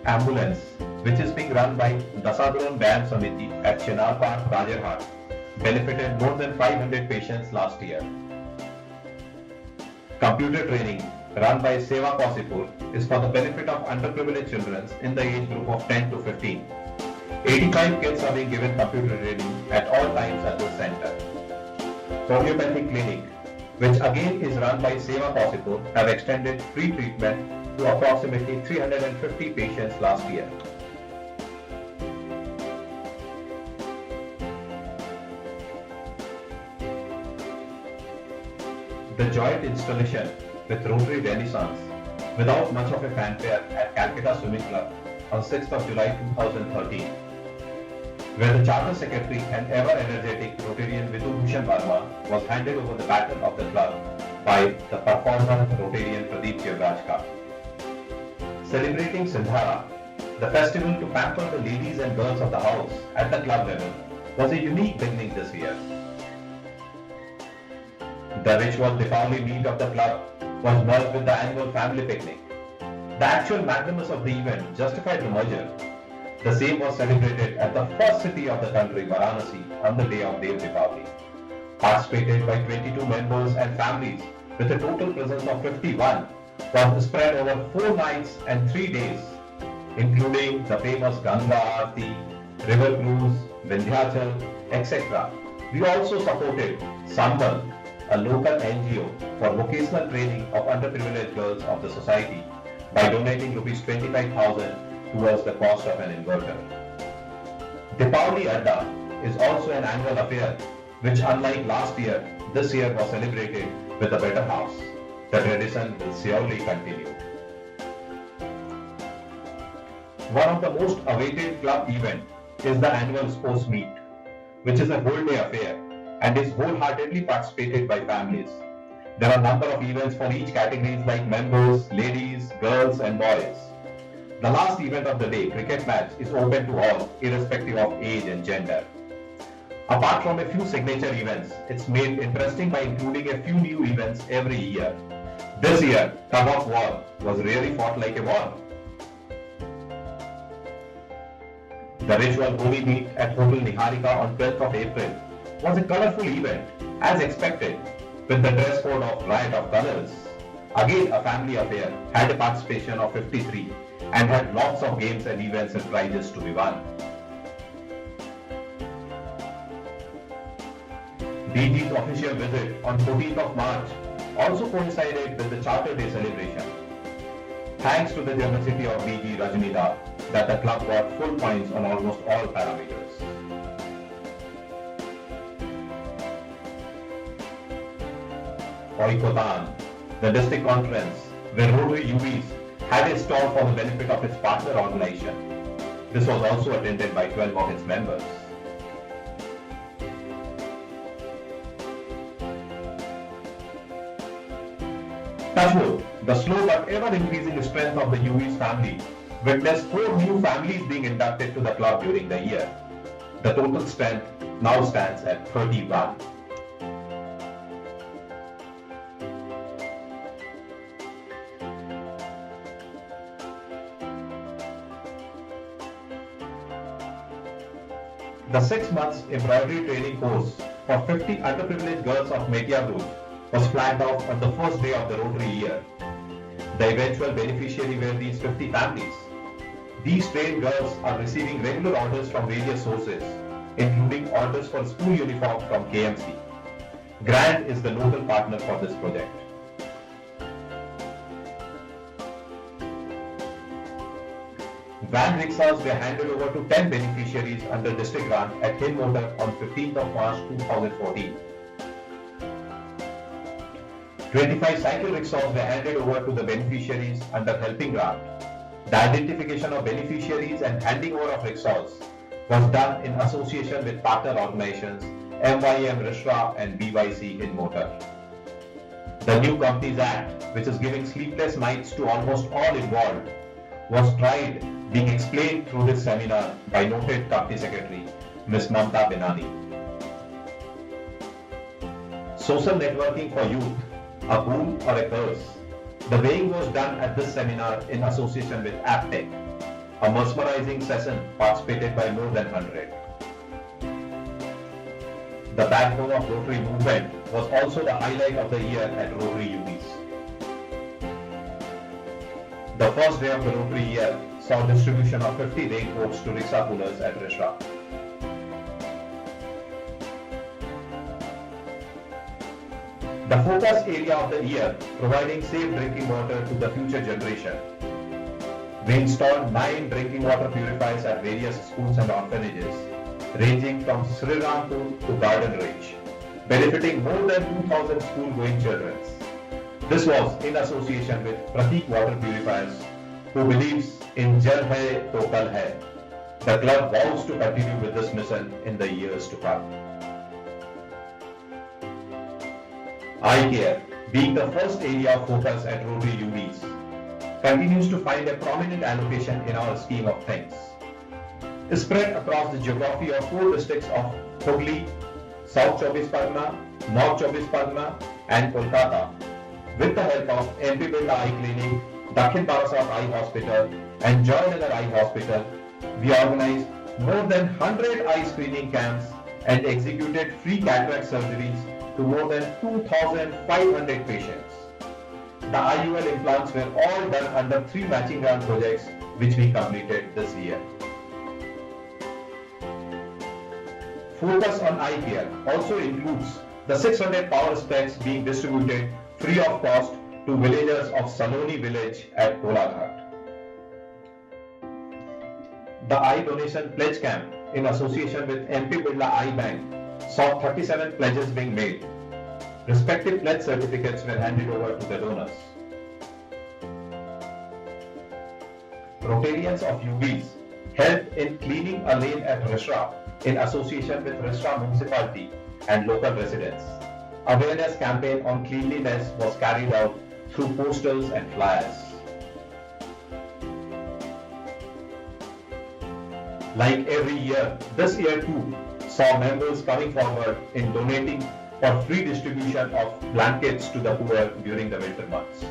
ambulance, which is being run by Dasadron Bayam Samiti at Chinar Park, Rajarhat, benefited more than 500 patients last year. Computer training run by Seva Kausipur is for the benefit of underprivileged children in the age group of 10 to 15. 85 kids are being given computer training at all times at this center. Homeopathic clinic, which again is run by Seva Kausipur, have extended free treatment to approximately 350 patients last year. The joint installation with Rotary Renaissance without much of a fanfare at Calcutta Swimming Club on 6th of July 2013, where the Charter Secretary and ever-energetic Rotarian Vidhu Bhushan Verma was handed over the baton of the club by the performer Rotarian Pradeep Jivrajka. Celebrating Sindhara, the festival to pamper the ladies and girls of the house at the club level, was a unique beginning this year. The ritual Deepavali meet of the club was merged with the annual family picnic. The actual magnanimous of the event justified the merger. The same was celebrated at the first city of the country, Varanasi, on the day of Dev Deepavali. Participated by 22 members and families with a total presence of 51, was spread over 4 nights and 3 days, including the famous Ganga Aarti, river cruise, Vindhyachal, etc. We also supported Sambal, a local NGO for vocational training of underprivileged girls of the society, by donating Rs 25,000 towards the cost of an inverter. Deepavali Adda is also an annual affair, which unlike last year, this year was celebrated with a better house. The tradition will surely continue. One of the most awaited club event is the annual sports meet, which is a whole day affair and is wholeheartedly participated by families. There are a number of events for each categories like members, ladies, girls and boys. The last event of the day, cricket match, is open to all, irrespective of age and gender. Apart from a few signature events, it's made interesting by including a few new events every year. This year, tug of war was really fought like a war. The ritual Holi meet at Hotel Niharika on 12th of April was a colourful event, as expected, with the dress code of Riot of Colours. Again, a family affair, had a participation of 53 and had lots of games and events and prizes to be won. DG's official visit on 14th of March also coincided with the Charter Day celebration. Thanks to the generosity of DG Rajnida, that the club got full points on almost all parameters. Oikotan, the district conference, where Rotary UVs had a stall for the benefit of its partner organization. This was also attended by 12 of its members. Touchwood, the slow but ever-increasing strength of the UVs family, witnessed 4 new families being inducted to the club during the year. The total strength now stands at 31. The 6 months embroidery training course for 50 underprivileged girls of Metiabuj was flagged off on the first day of the Rotary year. The eventual beneficiary were these 50 families. These trained girls are receiving regular orders from various sources, including orders for school uniforms from KMC. Grant is the local partner for this project. Van rickshaws were handed over to 10 beneficiaries under district grant at Hind Motor on 15th of March 2014. 25 cycle rickshaws were handed over to the beneficiaries under Helping Grant. The identification of beneficiaries and handing over of rickshaws was done in association with partner organizations MYM Rishra and BYC Hind Motor. The New Companies Act, which is giving sleepless nights to almost all involved, was tried being explained through this seminar by noted Company Secretary Ms. Mamta Benani. Social networking for youth, a boon or a curse? The weighing was done at this seminar in association with AppTech. a mesmerizing session participated by more than 100. The backbone of Rotary movement was also the highlight of the year at Rotary UBs. The first day of the Rotary year saw distribution of 50 raincoats to rickshaw pullers at Risra. The focus area of the year, providing safe drinking water to the future generation. We installed 9 drinking water purifiers at various schools and orphanages, ranging from Srirampur to Garden Range, benefiting more than 2,000 school-going children. This was in association with Pratik Water Purifiers, who believes in Jal Hai To Kal Hai. The club vows to continue with this mission in the years to come. Eye care, being the first area of focus at Rotary UBs, continues to find a prominent allocation in our scheme of things. Spread across the geography of 4 districts of Hooghly, South Chobis Pargana, North Chobis Pargana and Kolkata, with the help of MP Birla Eye Clinic, Dakhin Barasat Eye Hospital and Joynagar Eye Hospital, we organized more than 100 eye screening camps and executed free cataract surgeries to more than 2,500 patients. The IUL implants were all done under 3 matching grant projects which we completed this year. Focus on eye care also includes the 600 power specs being distributed free of cost to villagers of Saloni village at Kolaghat. The eye donation pledge camp in association with MP Birla Eye Bank saw 37 pledges being made. Respective pledge certificates were handed over to the donors. Rotarians of UBs helped in cleaning a lane at Risra in association with Risra municipality and local residents. Awareness campaign on cleanliness was carried out through posters and flyers. Like every year, this year too saw members coming forward in donating for free distribution of blankets to the poor during the winter months.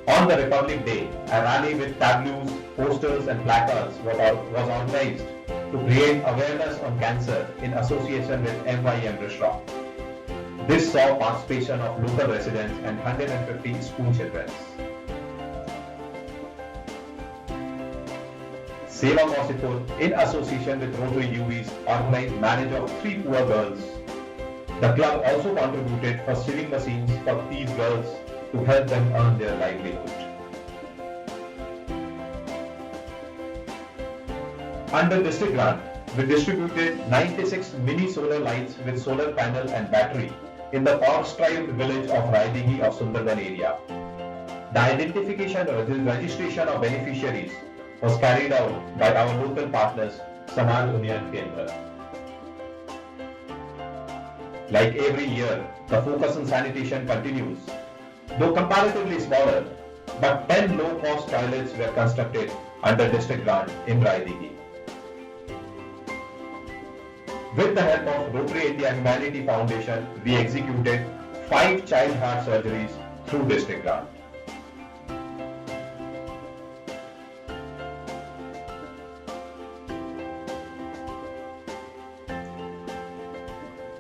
On the Republic Day, a rally with tableaus, posters and placards was organized to create awareness on cancer in association with MYM Risra. This saw participation of local residents and 150 school children. Seva Kausipur, in association with Rotary UBs, organized marriage of 3 poor girls. The club also contributed for sewing machines for these girls to help them earn their livelihood. Under district grant, we distributed 96 mini solar lights with solar panel and battery in the power-strived village of Raidigi of Sundarban area. The identification or registration of beneficiaries was carried out by our local partners, Samaj Unnayan Kendra. Like every year, the focus on sanitation continues. Though comparatively smaller, but 10 low-cost toilets were constructed under district grant in Raidigi. With the help of Rotary India Humanity Foundation, we executed 5 child heart surgeries through district grant.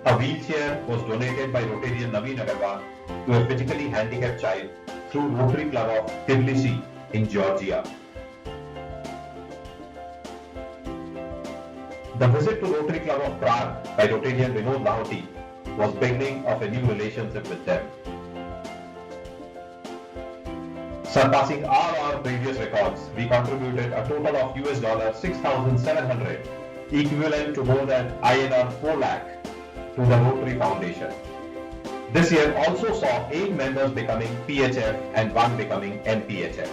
A wheelchair was donated by Rotarian Naveen Agarwal to a physically handicapped child through Rotary Club of Tbilisi in Georgia. The visit to Rotary Club of Prague by Rotarian Vinod Lahoti was beginning of a new relationship with them. Surpassing all our previous records, we contributed a total of $6,700, equivalent to more than INR 4 lakh, to the Rotary Foundation. This year also saw 8 members becoming PHF and 1 becoming NPHF.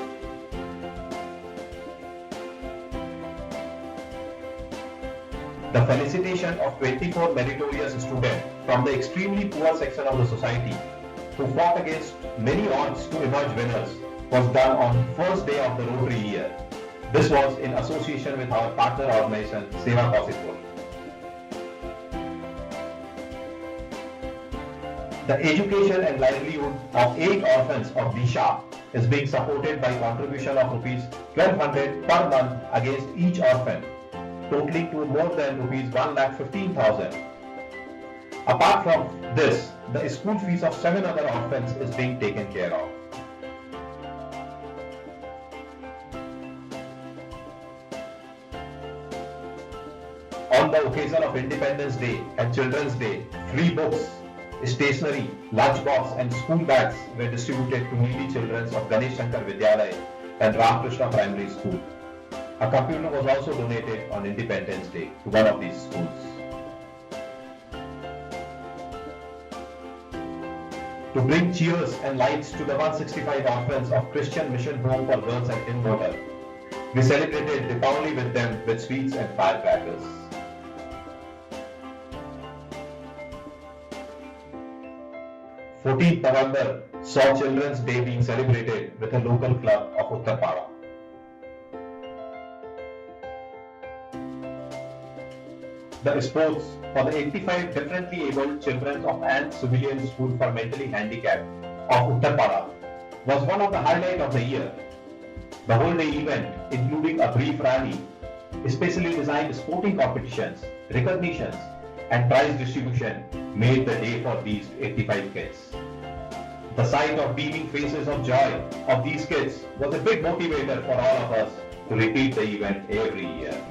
The felicitation of 24 meritorious students from the extremely poor section of the society who fought against many odds to emerge winners was done on first day of the Rotary year. This was in association with our partner organization Seva Kausipur. The education and livelihood of 8 orphans of Disha is being supported by contribution of rupees 1200 per month against each orphan, totaling to more than rupees 1,15,000. Apart from this, the school fees of 7 other orphans is being taken care of. On the occasion of Independence Day and Children's Day, free books, stationery, lunchbox and school bags were distributed to needy children of Ganesh Shankar Vidyalaya and Ramakrishna Primary School. A computer was also donated on Independence Day to one of these schools. To bring cheers and lights to the 165 orphans of Christian Mission Home for Girls at Hindwater, we celebrated Deepavali with them with sweets and firecrackers. 14th November saw Children's Day being celebrated with a local club of Uttarpada. The sports for the 85 differently abled children of Ann Civilian School for Mentally Handicapped of Uttarpada was one of the highlights of the year. The whole day event, including a brief rally, specially designed sporting competitions, recognitions, and prize distribution, made the day for these 85 kids. The sight of beaming faces of joy of these kids was a big motivator for all of us to repeat the event every year.